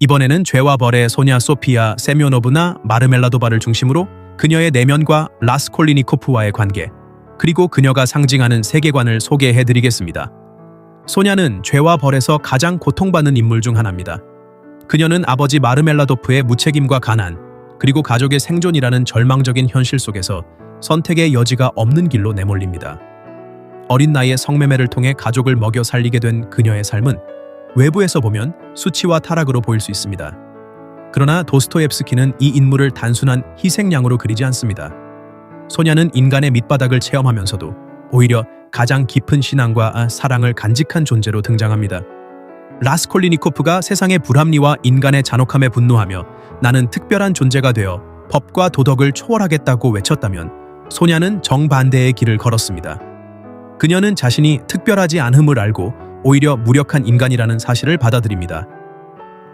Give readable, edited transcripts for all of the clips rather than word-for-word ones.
이번에는 죄와 벌의 소냐 소피아 세미오노브나 마르멜라도바를 중심으로 그녀의 내면과 라스콜리니코프와의 관계, 그리고 그녀가 상징하는 세계관을 소개해드리겠습니다. 소냐는 죄와 벌에서 가장 고통받는 인물 중 하나입니다. 그녀는 아버지 마르멜라도프의 무책임과 가난, 그리고 가족의 생존이라는 절망적인 현실 속에서 선택의 여지가 없는 길로 내몰립니다. 어린 나이에 성매매를 통해 가족을 먹여 살리게 된 그녀의 삶은 외부에서 보면 수치와 타락으로 보일 수 있습니다. 그러나 도스토옙스키는 이 인물을 단순한 희생양으로 그리지 않습니다. 소냐는 인간의 밑바닥을 체험하면서도 오히려 가장 깊은 신앙과 사랑을 간직한 존재로 등장합니다. 라스콜리니코프가 세상의 불합리와 인간의 잔혹함에 분노하며 나는 특별한 존재가 되어 법과 도덕을 초월하겠다고 외쳤다면, 소냐는 정반대의 길을 걸었습니다. 그녀는 자신이 특별하지 않음을 알고 오히려 무력한 인간이라는 사실을 받아들입니다.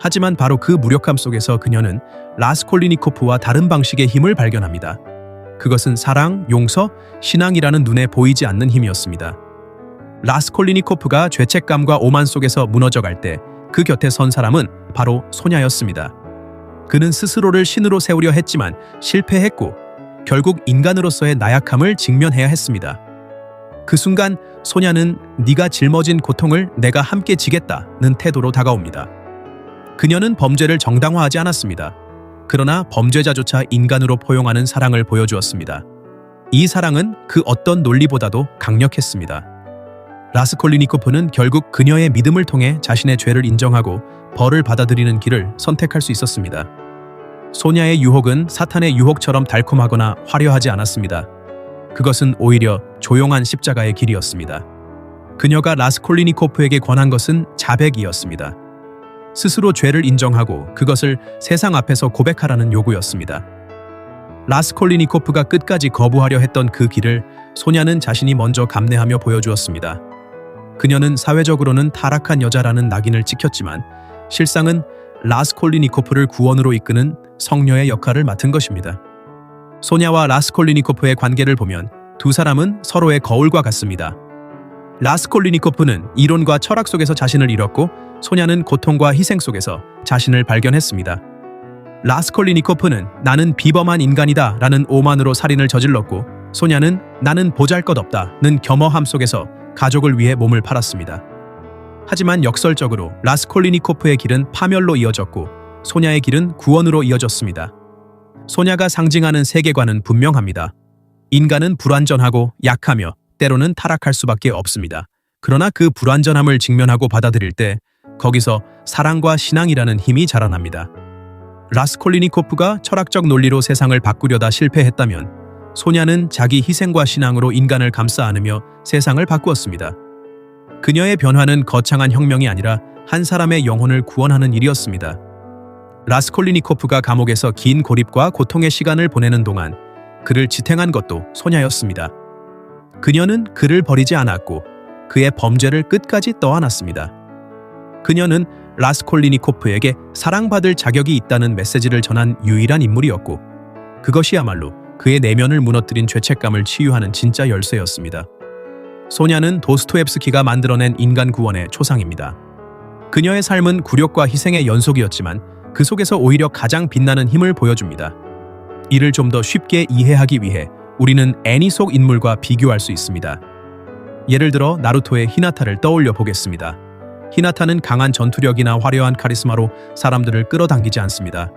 하지만 바로 그 무력함 속에서 그녀는 라스콜리니코프와 다른 방식의 힘을 발견합니다. 그것은 사랑, 용서, 신앙이라는 눈에 보이지 않는 힘이었습니다. 라스콜리니코프가 죄책감과 오만 속에서 무너져갈 때 그 곁에 선 사람은 바로 소냐였습니다. 그는 스스로를 신으로 세우려 했지만 실패했고 결국 인간으로서의 나약함을 직면해야 했습니다. 그 순간 소냐는 네가 짊어진 고통을 내가 함께 지겠다는 태도로 다가옵니다. 그녀는 범죄를 정당화하지 않았습니다. 그러나 범죄자조차 인간으로 포용하는 사랑을 보여주었습니다. 이 사랑은 그 어떤 논리보다도 강력했습니다. 라스콜리니코프는 결국 그녀의 믿음을 통해 자신의 죄를 인정하고 벌을 받아들이는 길을 선택할 수 있었습니다. 소냐의 유혹은 사탄의 유혹처럼 달콤하거나 화려하지 않았습니다. 그것은 오히려 조용한 십자가의 길이었습니다. 그녀가 라스콜리니코프에게 권한 것은 자백이었습니다. 스스로 죄를 인정하고 그것을 세상 앞에서 고백하라는 요구였습니다. 라스콜리니코프가 끝까지 거부하려 했던 그 길을 소냐는 자신이 먼저 감내하며 보여주었습니다. 그녀는 사회적으로는 타락한 여자라는 낙인을 찍혔지만 실상은 라스콜리니코프를 구원으로 이끄는 성녀의 역할을 맡은 것입니다. 소냐와 라스콜리니코프의 관계를 보면 두 사람은 서로의 거울과 같습니다. 라스콜리니코프는 이론과 철학 속에서 자신을 잃었고 소냐는 고통과 희생 속에서 자신을 발견했습니다. 라스콜리니코프는 나는 비범한 인간이다 라는 오만으로 살인을 저질렀고, 소냐는 나는 보잘것없다는 겸허함 속에서 가족을 위해 몸을 팔았습니다. 하지만 역설적으로 라스콜리니코프의 길은 파멸로 이어졌고 소냐의 길은 구원으로 이어졌습니다. 소냐가 상징하는 세계관은 분명합니다. 인간은 불완전하고 약하며 때로는 타락할 수밖에 없습니다. 그러나 그 불완전함을 직면하고 받아들일 때 거기서 사랑과 신앙이라는 힘이 자라납니다. 라스콜리니코프가 철학적 논리로 세상을 바꾸려다 실패했다면, 소냐는 자기 희생과 신앙으로 인간을 감싸 안으며 세상을 바꾸었습니다. 그녀의 변화는 거창한 혁명이 아니라 한 사람의 영혼을 구원하는 일이었습니다. 라스콜리니코프가 감옥에서 긴 고립과 고통의 시간을 보내는 동안 그를 지탱한 것도 소냐였습니다. 그녀는 그를 버리지 않았고 그의 범죄를 끝까지 떠안았습니다. 그녀는 라스콜리니코프에게 사랑받을 자격이 있다는 메시지를 전한 유일한 인물이었고, 그것이야말로 그의 내면을 무너뜨린 죄책감을 치유하는 진짜 열쇠였습니다. 소냐는 도스토옙스키가 만들어낸 인간 구원의 초상입니다. 그녀의 삶은 굴욕과 희생의 연속이었지만 그 속에서 오히려 가장 빛나는 힘을 보여줍니다. 이를 좀 더 쉽게 이해하기 위해 우리는 애니 속 인물과 비교할 수 있습니다. 예를 들어 나루토의 히나타를 떠올려 보겠습니다. 히나타는 강한 전투력이나 화려한 카리스마로 사람들을 끌어당기지 않습니다.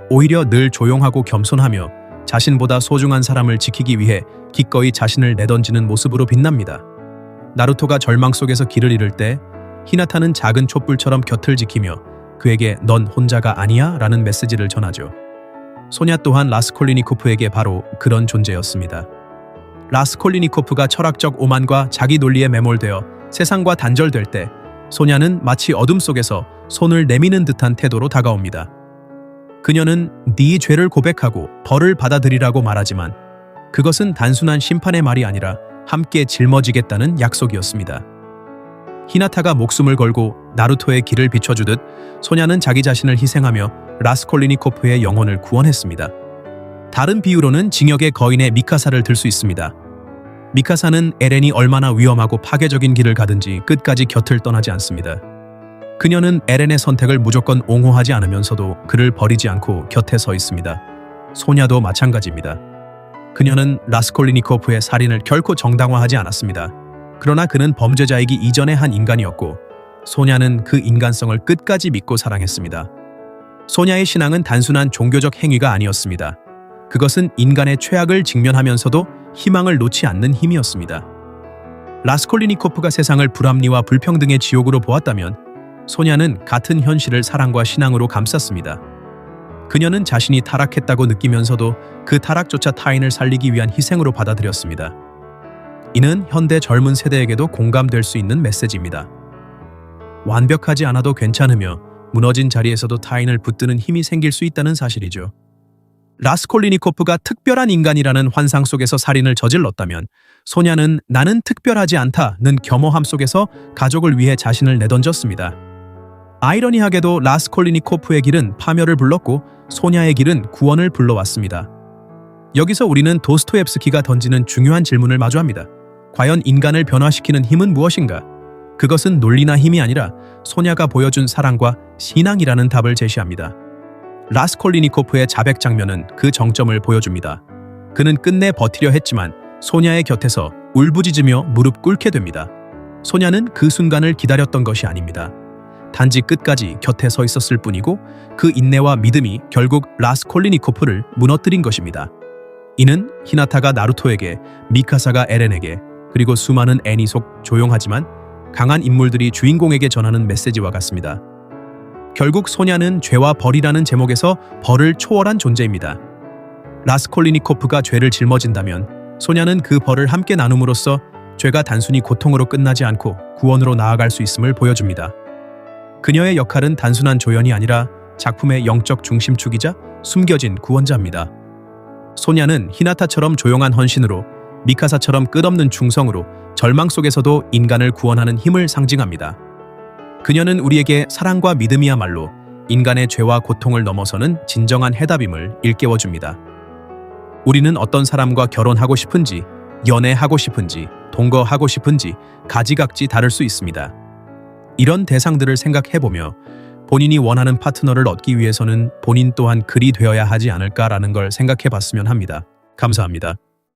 오히려 늘 조용하고 겸손하며 자신보다 소중한 사람을 지키기 위해 기꺼이 자신을 내던지는 모습으로 빛납니다. 나루토가 절망 속에서 길을 잃을 때 히나타는 작은 촛불처럼 곁을 지키며 그에게 넌 혼자가 아니야 라는 메시지를 전하죠. 소냐 또한 라스콜리니코프에게 바로 그런 존재였습니다. 라스콜리니코프가 철학적 오만과 자기 논리에 매몰되어 세상과 단절될 때, 소냐는 마치 어둠 속에서 손을 내미는 듯한 태도로 다가옵니다. 그녀는 네 죄를 고백하고 벌을 받아들이라고 말하지만 그것은 단순한 심판의 말이 아니라 함께 짊어지겠다는 약속이었습니다. 히나타가 목숨을 걸고 나루토의 길을 비춰주듯 소냐는 자기 자신을 희생하며 라스콜리니코프의 영혼을 구원했습니다. 다른 비유로는 징역의 거인의 미카사를 들 수 있습니다. 미카사는 에렌이 얼마나 위험하고 파괴적인 길을 가든지 끝까지 곁을 떠나지 않습니다. 그녀는 에렌의 선택을 무조건 옹호하지 않으면서도 그를 버리지 않고 곁에 서 있습니다. 소냐도 마찬가지입니다. 그녀는 라스콜리니코프의 살인을 결코 정당화하지 않았습니다. 그러나 그는 범죄자이기 이전에 한 인간이었고 소냐는 그 인간성을 끝까지 믿고 사랑했습니다. 소냐의 신앙은 단순한 종교적 행위가 아니었습니다. 그것은 인간의 최악을 직면하면서도 희망을 놓지 않는 힘이었습니다. 라스콜리니코프가 세상을 불합리와 불평등의 지옥으로 보았다면 소냐는 같은 현실을 사랑과 신앙으로 감쌌습니다. 그녀는 자신이 타락했다고 느끼면서도 그 타락조차 타인을 살리기 위한 희생으로 받아들였습니다. 이는 현대 젊은 세대에게도 공감될 수 있는 메시지입니다. 완벽하지 않아도 괜찮으며 무너진 자리에서도 타인을 붙드는 힘이 생길 수 있다는 사실이죠. 라스콜리니코프가 특별한 인간이라는 환상 속에서 살인을 저질렀다면 소냐는 나는 특별하지 않다는 겸허함 속에서 가족을 위해 자신을 내던졌습니다. 아이러니하게도 라스콜리니코프의 길은 파멸을 불렀고 소냐의 길은 구원을 불러왔습니다. 여기서 우리는 도스토옙스키가 던지는 중요한 질문을 마주합니다. 과연 인간을 변화시키는 힘은 무엇인가? 그것은 논리나 힘이 아니라 소냐가 보여준 사랑과 신앙이라는 답을 제시합니다. 라스콜리니코프의 자백 장면은 그 정점을 보여줍니다. 그는 끝내 버티려 했지만 소냐의 곁에서 울부짖으며 무릎 꿇게 됩니다. 소냐는 그 순간을 기다렸던 것이 아닙니다. 단지 끝까지 곁에 서 있었을 뿐이고 그 인내와 믿음이 결국 라스콜리니코프를 무너뜨린 것입니다. 이는 히나타가 나루토에게, 미카사가 에렌에게, 그리고 수많은 애니 속 조용하지만 강한 인물들이 주인공에게 전하는 메시지와 같습니다. 결국 소냐는 죄와 벌이라는 제목에서 벌을 초월한 존재입니다. 라스콜리니코프가 죄를 짊어진다면 소냐는 그 벌을 함께 나눔으로써 죄가 단순히 고통으로 끝나지 않고 구원으로 나아갈 수 있음을 보여줍니다. 그녀의 역할은 단순한 조연이 아니라 작품의 영적 중심축이자 숨겨진 구원자입니다. 소냐는 히나타처럼 조용한 헌신으로, 미카사처럼 끝없는 충성으로 절망 속에서도 인간을 구원하는 힘을 상징합니다. 그녀는 우리에게 사랑과 믿음이야말로 인간의 죄와 고통을 넘어서는 진정한 해답임을 일깨워줍니다. 우리는 어떤 사람과 결혼하고 싶은지, 연애하고 싶은지, 동거하고 싶은지 가지각지 다를 수 있습니다. 이런 대상들을 생각해보며 본인이 원하는 파트너를 얻기 위해서는 본인 또한 그리 되어야 하지 않을까라는 걸 생각해봤으면 합니다. 감사합니다.